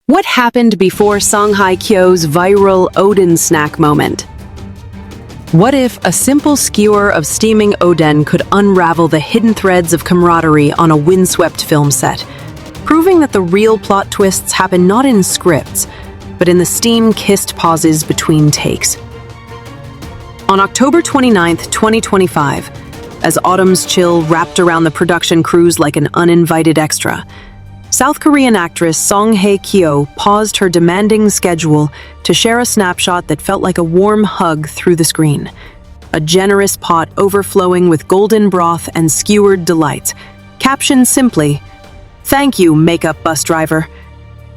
What happened before Song Hye-kyo's viral Oden snack moment? What if a simple skewer of steaming Oden could unravel the hidden threads of camaraderie on a windswept film set, proving that the real plot twists happen not in scripts, but in the steam-kissed pauses between takes? On October 29, 2025, as autumn's chill wrapped around the production crews like an uninvited extra, South Korean actress Song Hye-kyo paused her demanding schedule to share a snapshot that felt like a warm hug through the screen. A generous pot overflowing with golden broth and skewered delights, captioned simply, "Thank you, makeup bus driver,"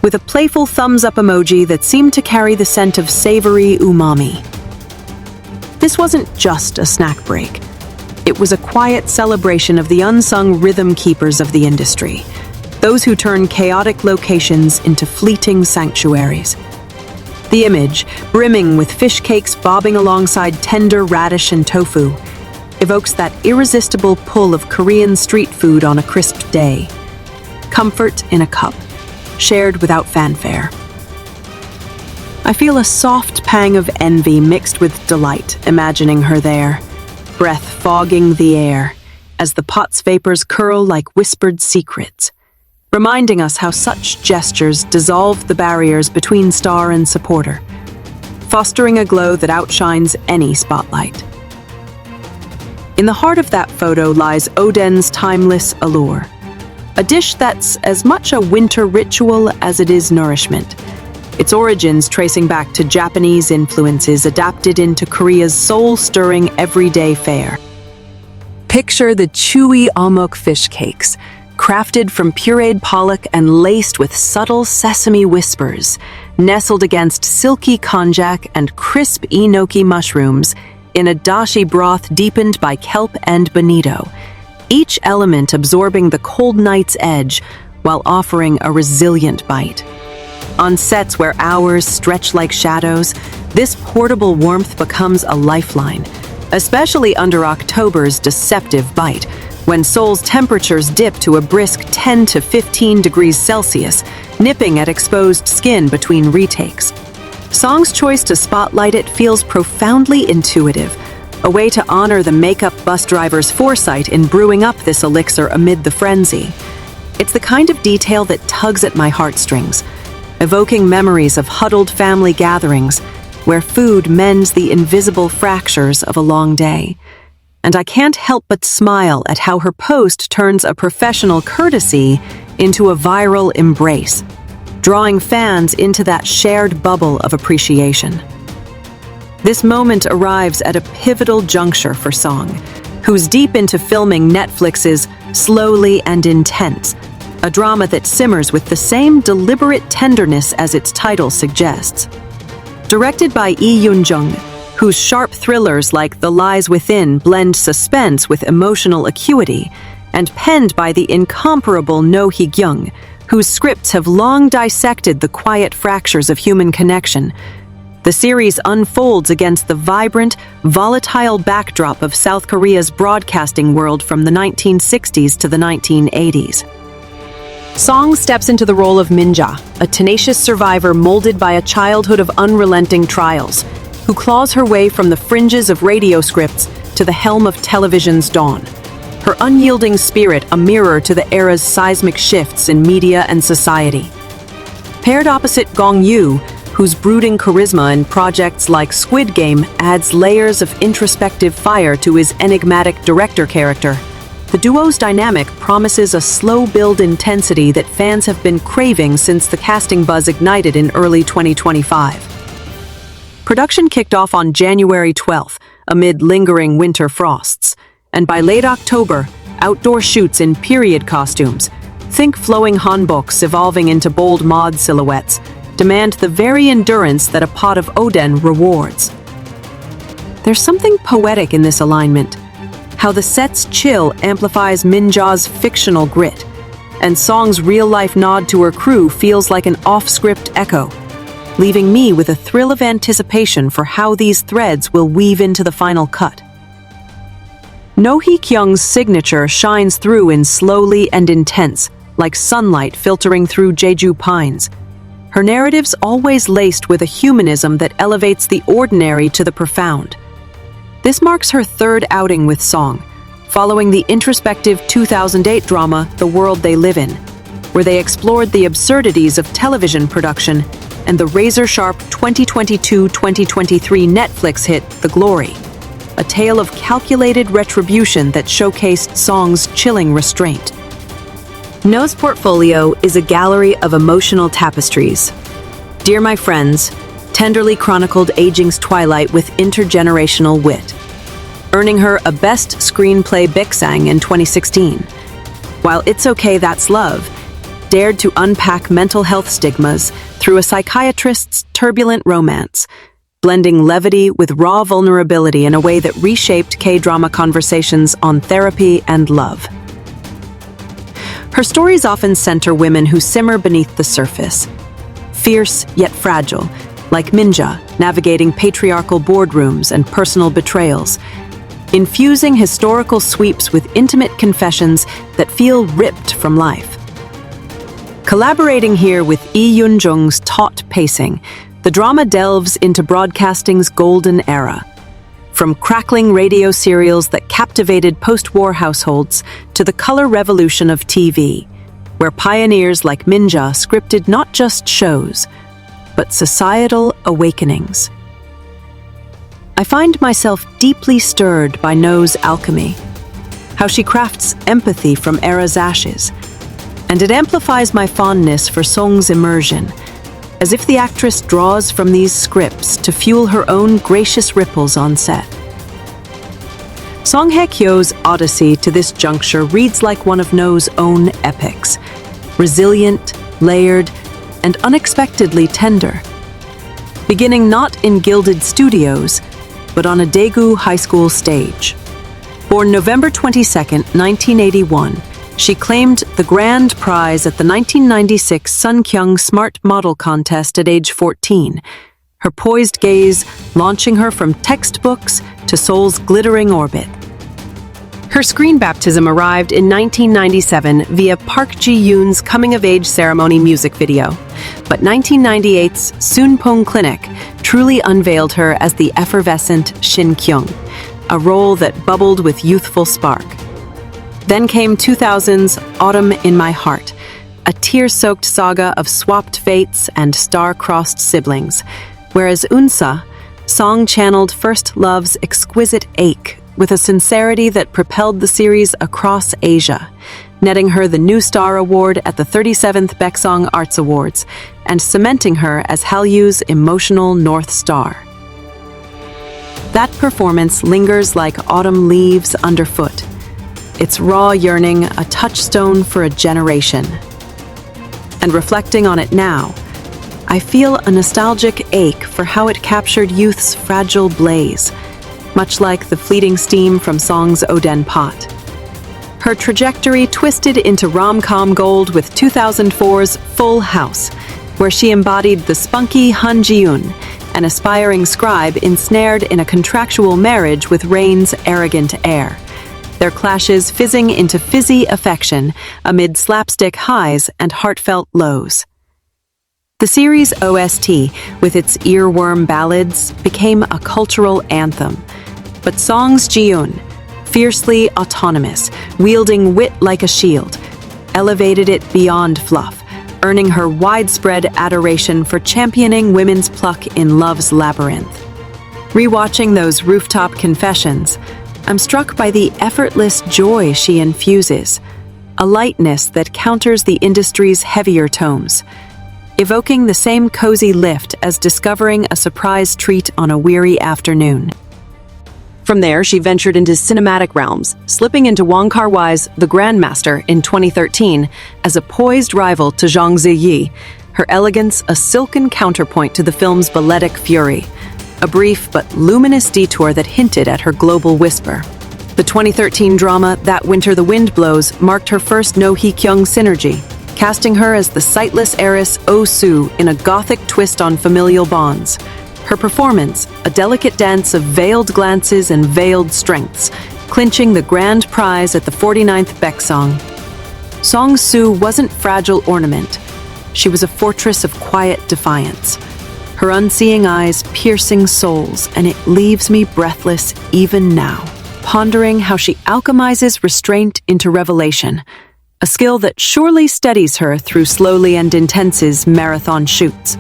with a playful thumbs-up emoji that seemed to carry the scent of savory umami. This wasn't just a snack break. It was a quiet celebration of the unsung rhythm keepers of the industry, those who turn chaotic locations into fleeting sanctuaries. The image, brimming with fish cakes bobbing alongside tender radish and tofu, evokes that irresistible pull of Korean street food on a crisp day. Comfort in a cup, shared without fanfare. I feel a soft pang of envy mixed with delight imagining her there, breath fogging the air as the pot's vapors curl like whispered secrets, reminding us how such gestures dissolve the barriers between star and supporter, fostering a glow that outshines any spotlight. In the heart of that photo lies Oden's timeless allure, a dish that's as much a winter ritual as it is nourishment, its origins tracing back to Japanese influences adapted into Korea's soul-stirring everyday fare. Picture the chewy omok fish cakes, crafted from pureed pollock and laced with subtle sesame whispers, nestled against silky konjac and crisp enoki mushrooms in a dashi broth deepened by kelp and bonito, each element absorbing the cold night's edge while offering a resilient bite. On sets where hours stretch like shadows, this portable warmth becomes a lifeline, especially under October's deceptive bite, when Seoul's temperatures dip to a brisk 10 to 15 degrees Celsius, nipping at exposed skin between retakes. Song's choice to spotlight it feels profoundly intuitive, a way to honor the makeup bus driver's foresight in brewing up this elixir amid the frenzy. It's the kind of detail that tugs at my heartstrings, evoking memories of huddled family gatherings where food mends the invisible fractures of a long day. And I can't help but smile at how her post turns a professional courtesy into a viral embrace, drawing fans into that shared bubble of appreciation. This moment arrives at a pivotal juncture for Song, who's deep into filming Netflix's Slowly and Intense, a drama that simmers with the same deliberate tenderness as its title suggests. Directed by Lee Yoon-jung, whose sharp thrillers like The Lies Within blend suspense with emotional acuity, and penned by the incomparable No Hee-kyung, whose scripts have long dissected the quiet fractures of human connection. The series unfolds against the vibrant, volatile backdrop of South Korea's broadcasting world from the 1960s to the 1980s. Song steps into the role of Min-ja, a tenacious survivor molded by a childhood of unrelenting trials, who claws her way from the fringes of radio scripts to the helm of television's dawn. Her unyielding spirit a mirror to the era's seismic shifts in media and society. Paired opposite Gong-yoo, whose brooding charisma in projects like Squid Game adds layers of introspective fire to his enigmatic director character, the duo's dynamic promises a slow-build intensity that fans have been craving since the casting buzz ignited in early 2025. Production kicked off on January 12th, amid lingering winter frosts, and by late October, outdoor shoots in period costumes, think flowing hanboks evolving into bold mod silhouettes, demand the very endurance that a pot of Oden rewards. There's something poetic in this alignment, how the set's chill amplifies Min-ja's fictional grit, and Song's real-life nod to her crew feels like an off-script echo, leaving me with a thrill of anticipation for how these threads will weave into the final cut. No Hee-kyung's signature shines through in Slowly and Intense, like sunlight filtering through Jeju pines. her narratives always laced with a humanism that elevates the ordinary to the profound. This marks her third outing with Song, following the introspective 2008 drama The World They Live In, where they explored the absurdities of television production, and the razor-sharp 2022-2023 Netflix hit The Glory, a tale of calculated retribution that showcased Song's chilling restraint. No's portfolio is a gallery of emotional tapestries. Dear My Friends tenderly chronicled aging's twilight with intergenerational wit, earning her a Best Screenplay Biksang in 2016, while It's Okay That's Love dared to unpack mental health stigmas through a psychiatrist's turbulent romance, blending levity with raw vulnerability in a way that reshaped K-drama conversations on therapy and love. Her stories often center women who simmer beneath the surface, fierce yet fragile, like Minja, navigating patriarchal boardrooms and personal betrayals, infusing historical sweeps with intimate confessions that feel ripped from life. Collaborating here with Lee Yoon-jung's taut pacing, the drama delves into broadcasting's golden era. From crackling radio serials that captivated post-war households to the color revolution of TV, where pioneers like Minja scripted not just shows, but societal awakenings. I find myself deeply stirred by No's alchemy, how she crafts empathy from era's ashes, and it amplifies my fondness for Song's immersion, as if the actress draws from these scripts to fuel her own gracious ripples on set. Song Hye-kyo's odyssey to this juncture reads like one of No's own epics, resilient, layered, and unexpectedly tender. Beginning not in gilded studios, but on a Daegu high school stage. Born November 22, 1981, she claimed the grand prize at the 1996 Sunkyung Smart Model Contest at age 14, her poised gaze launching her from textbooks to Seoul's glittering orbit. Her screen baptism arrived in 1997 via Park Ji-yoon's coming-of-age ceremony music video, but 1998's Soonpong Clinic truly unveiled her as the effervescent Shin Kyung, a role that bubbled with youthful spark. Then came 2000's Autumn in My Heart, a tear-soaked saga of swapped fates and star-crossed siblings, whereas Unsa, Song channeled first love's exquisite ache with a sincerity that propelled the series across Asia, netting her the New Star Award at the 37th Baeksang Arts Awards and cementing her as Hallyu's emotional North Star. That performance lingers like autumn leaves underfoot, its raw yearning a touchstone for a generation. And reflecting on it now, I feel a nostalgic ache for how it captured youth's fragile blaze, much like the fleeting steam from Song's Oden pot. Her trajectory twisted into rom-com gold with 2004's Full House, where she embodied the spunky Han Ji-yoon, an aspiring scribe ensnared in a contractual marriage with Rain's arrogant heir, their clashes fizzing into fizzy affection amid slapstick highs and heartfelt lows. The series' OST, with its earworm ballads, became a cultural anthem, but Song's Ji-yoon, fiercely autonomous, wielding wit like a shield, elevated it beyond fluff, earning her widespread adoration for championing women's pluck in love's labyrinth. Rewatching those rooftop confessions, I'm struck by the effortless joy she infuses, a lightness that counters the industry's heavier tomes, evoking the same cozy lift as discovering a surprise treat on a weary afternoon. From there, she ventured into cinematic realms, slipping into Wong Kar-wai's The Grandmaster in 2013 as a poised rival to Zhang Ziyi, her elegance a silken counterpoint to the film's balletic fury, a brief but luminous detour that hinted at her global whisper. The 2013 drama That Winter the Wind Blows marked her first No Hee-kyung synergy, casting her as the sightless heiress Oh-soo in a gothic twist on familial bonds. Her performance, a delicate dance of veiled glances and veiled strengths, clinching the grand prize at the 49th Baeksang. Song-soo wasn't fragile ornament. She was a fortress of quiet defiance. Her unseeing eyes piercing souls, and it leaves me breathless even now, pondering how she alchemizes restraint into revelation, a skill that surely steadies her through Slowly and Intense's marathon shoots.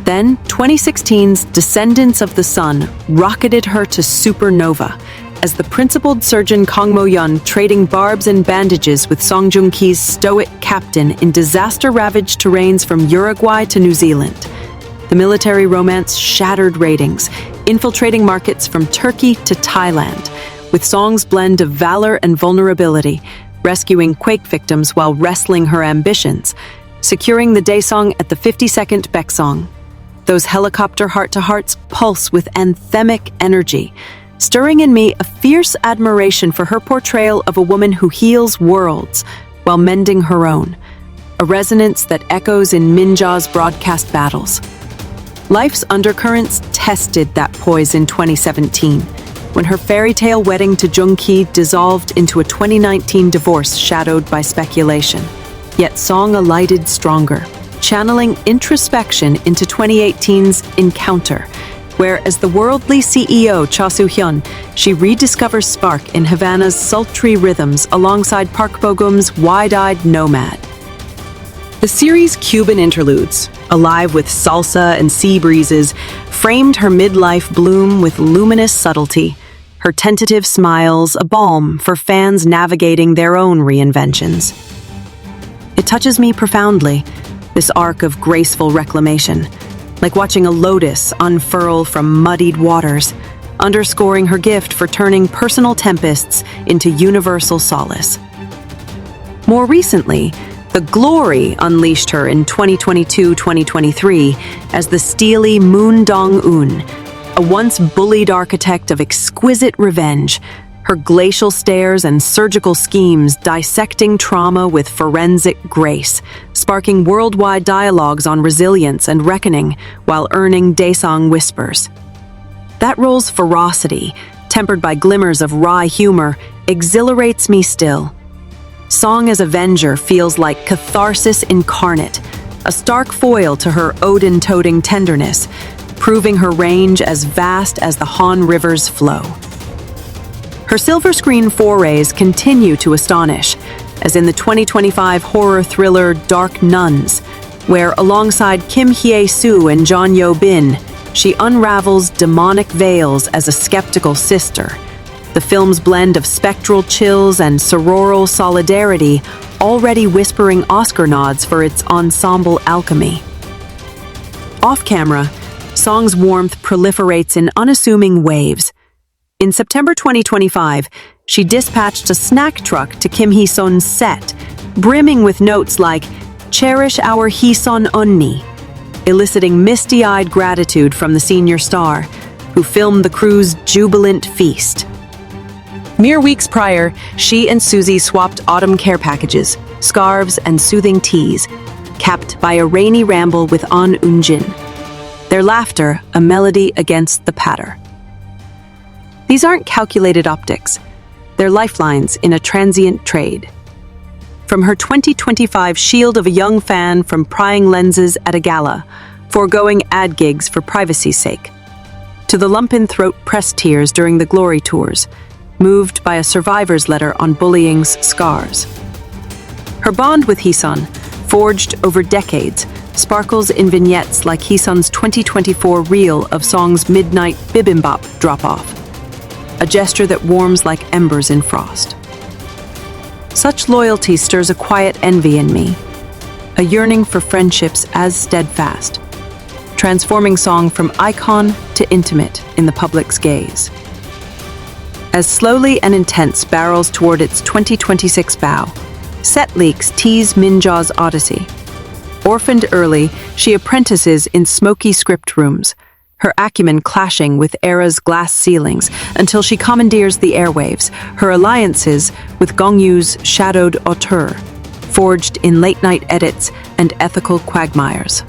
Then, 2016's Descendants of the Sun rocketed her to supernova, as the principled surgeon Kang Mo-yeon trading barbs and bandages with Song Joong-ki's stoic captain in disaster-ravaged terrains from Uruguay to New Zealand. The military romance shattered ratings, infiltrating markets from Turkey to Thailand, with Song's blend of valor and vulnerability, rescuing quake victims while wrestling her ambitions, securing the Daesung at the 52nd Baeksong. Those helicopter heart-to-hearts pulse with anthemic energy, stirring in me a fierce admiration for her portrayal of a woman who heals worlds while mending her own, a resonance that echoes in Minja's broadcast battles. Life's undercurrents tested that poise in 2017, when her fairy tale wedding to Joong-ki dissolved into a 2019 divorce shadowed by speculation. Yet Song alighted stronger, channeling introspection into 2018's Encounter, where, as the worldly CEO Cha Soo-hyun, she rediscovers spark in Havana's sultry rhythms alongside Park Bo-gum's wide-eyed nomad. The series' Cuban interludes, alive with salsa and sea breezes, framed her midlife bloom with luminous subtlety, her tentative smiles a balm for fans navigating their own reinventions. It touches me profoundly, this arc of graceful reclamation, like watching a lotus unfurl from muddied waters, underscoring her gift for turning personal tempests into universal solace. More recently, The Glory unleashed her in 2022-2023 as the steely Moon Dong-eun, a once bullied architect of exquisite revenge, her glacial stares and surgical schemes dissecting trauma with forensic grace, sparking worldwide dialogues on resilience and reckoning while earning Daesung whispers. That role's ferocity, tempered by glimmers of wry humor, exhilarates me still. Song as Avenger feels like catharsis incarnate, a stark foil to her Oden-toting tenderness, proving her range as vast as the Han River's flow. Her silver screen forays continue to astonish, as in the 2025 horror thriller Dark Nuns, where alongside Kim Hye-soo and Jeon Yo-bin, she unravels demonic veils as a skeptical sister. The film's blend of spectral chills and sororal solidarity already whispering Oscar nods for its ensemble alchemy. Off-camera, Song's warmth proliferates in unassuming waves. In September 2025, she dispatched a snack truck to Kim Hee-sun's set, brimming with notes like, "Cherish our Hee-sun onni," eliciting misty-eyed gratitude from the senior star, who filmed the crew's jubilant feast. Mere weeks prior, she and Suzy swapped autumn care packages, scarves, and soothing teas, capped by a rainy ramble with An Eun-jin. Their laughter, a melody against the patter. These aren't calculated optics. They're lifelines in a transient trade. From her 2025 shield of a young fan from prying lenses at a gala, foregoing ad gigs for privacy's sake, to the lump-in-throat press tears during the Glory tours, moved by a survivor's letter on bullying's scars. Her bond with Hee-sun, forged over decades, sparkles in vignettes like Hee-sun's 2024 reel of Song's midnight bibimbap drop-off, a gesture that warms like embers in frost. Such loyalty stirs a quiet envy in me, a yearning for friendships as steadfast, transforming Song from icon to intimate in the public's gaze. As Slowly and Intense barrels toward its 2026 bow, set leaks tease Minja's odyssey. Orphaned early, she apprentices in smoky script rooms, her acumen clashing with Era's glass ceilings until she commandeers the airwaves, her alliances with Gong-yu's shadowed auteur, forged in late-night edits and ethical quagmires.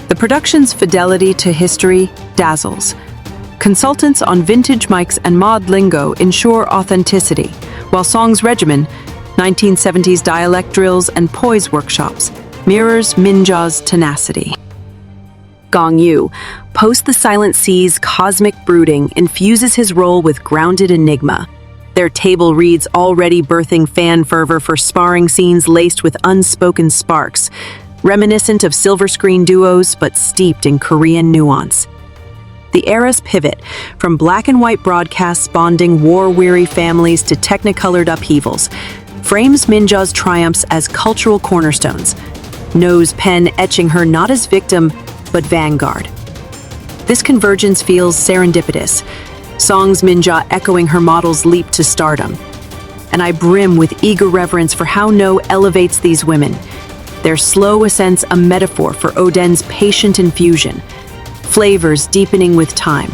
The production's fidelity to history dazzles. Consultants on vintage mics and mod lingo ensure authenticity, while Song's regimen, 1970s dialect drills and poise workshops, mirrors Minja's tenacity. Gong Yu, post the silent sea's cosmic brooding, infuses his role with grounded enigma. Their table reads already birthing fan fervor for sparring scenes laced with unspoken sparks, reminiscent of silver screen duos but steeped in Korean nuance. The era's pivot, from black and white broadcasts bonding war-weary families to technicolored upheavals, frames Minja's triumphs as cultural cornerstones, No's pen etching her not as victim, but vanguard. This convergence feels serendipitous, Song's Minja echoing her model's leap to stardom. And I brim with eager reverence for how No elevates these women, their slow ascents a metaphor for Oden's patient infusion, flavors deepening with time.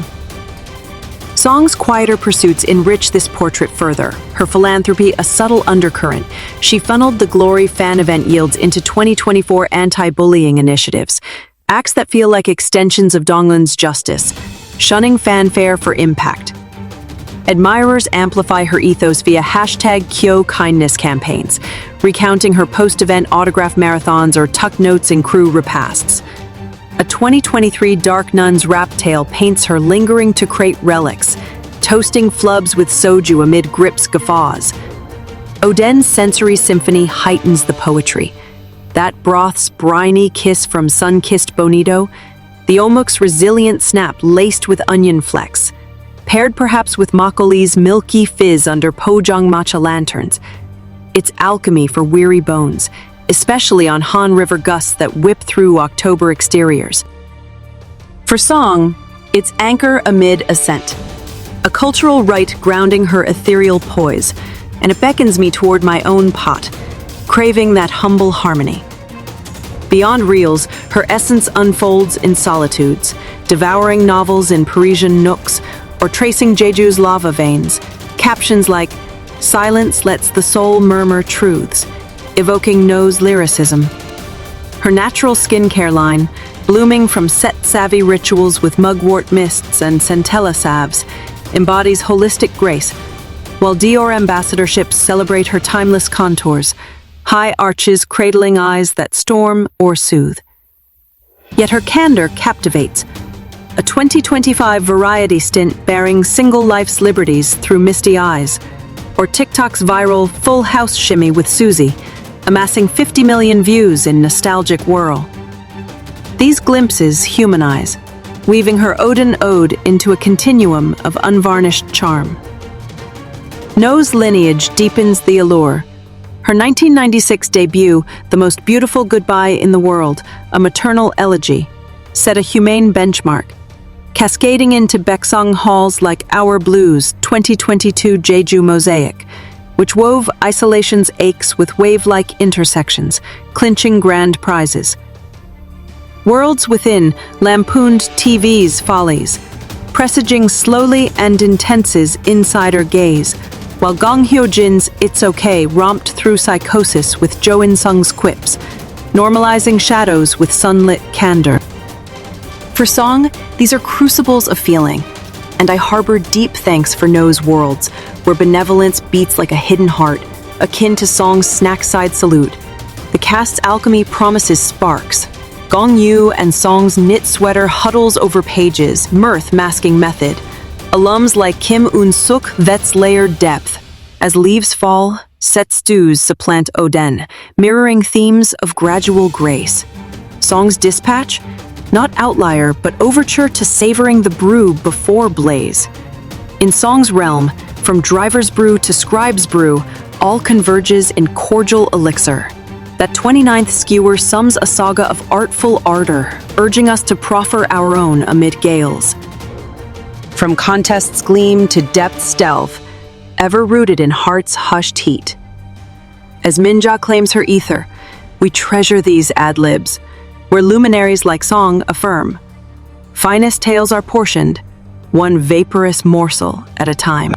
Song's quieter pursuits enrich this portrait further, her philanthropy a subtle undercurrent. She funneled the Glory fan event yields into 2024 anti-bullying initiatives, acts that feel like extensions of Dongwon's justice, shunning fanfare for impact. Admirers amplify her ethos via #Kyo kindness campaigns, recounting her post-event autograph marathons or tuck notes in crew repasts. A 2023 Dark Nun's rap tale paints her lingering to crate relics, toasting flubs with soju amid Grip's guffaws. Oden's sensory symphony heightens the poetry. That broth's briny kiss from sun-kissed bonito, the omok's resilient snap laced with onion flecks, paired perhaps with makgeolli's milky fizz under pojang matcha lanterns. It's alchemy for weary bones, especially on Han River gusts that whip through October exteriors. For Song, it's anchor amid ascent, a cultural rite grounding her ethereal poise, and it beckons me toward my own pot, craving that humble harmony. Beyond reels, her essence unfolds in solitudes, devouring novels in Parisian nooks or tracing Jeju's lava veins, captions like, "Silence lets the soul murmur truths," evoking No's lyricism. Her natural skincare line, blooming from set-savvy rituals with mugwort mists and centella salves, embodies holistic grace, while Dior ambassadorships celebrate her timeless contours, high arches cradling eyes that storm or soothe. Yet her candor captivates, a 2025 variety stint bearing single life's liberties through misty eyes, or TikTok's viral Full House shimmy with Suzy, amassing 50 million views in nostalgic whirl. These glimpses humanize, weaving her Oden ode into a continuum of unvarnished charm. No's lineage deepens the allure. Her 1996 debut, The Most Beautiful Goodbye in the World, a maternal elegy, set a humane benchmark, cascading into Baeksang halls like Our Blues' 2022 Jeju Mosaic, which wove isolation's aches with wave-like intersections, clinching grand prizes. Worlds Within lampooned TV's follies, presaging slowly and intense's insider gaze, while Gong Hyo-jin's It's Okay romped through psychosis with Jo In-sung's quips, normalizing shadows with sunlit candor. For Song, these are crucibles of feeling, and I harbor deep thanks for No's worlds, where benevolence beats like a hidden heart, akin to Song's snack-side salute. The cast's alchemy promises sparks. Gong Yu and Song's knit sweater huddles over pages, mirth masking method. Alums like Kim Un-suk vets layered depth. As leaves fall, set stews supplant Oden, mirroring themes of gradual grace. Song's dispatch? Not outlier, but overture to savoring the brew before blaze. In Song's realm, from driver's brew to scribe's brew, all converges in cordial elixir. That 29th skewer sums a saga of artful ardor, urging us to proffer our own amid gales. From contest's gleam to depth's delve, ever rooted in heart's hushed heat. As Minja claims her ether, we treasure these ad-libs, where luminaries like Song affirm, finest tales are portioned, one vaporous morsel at a time.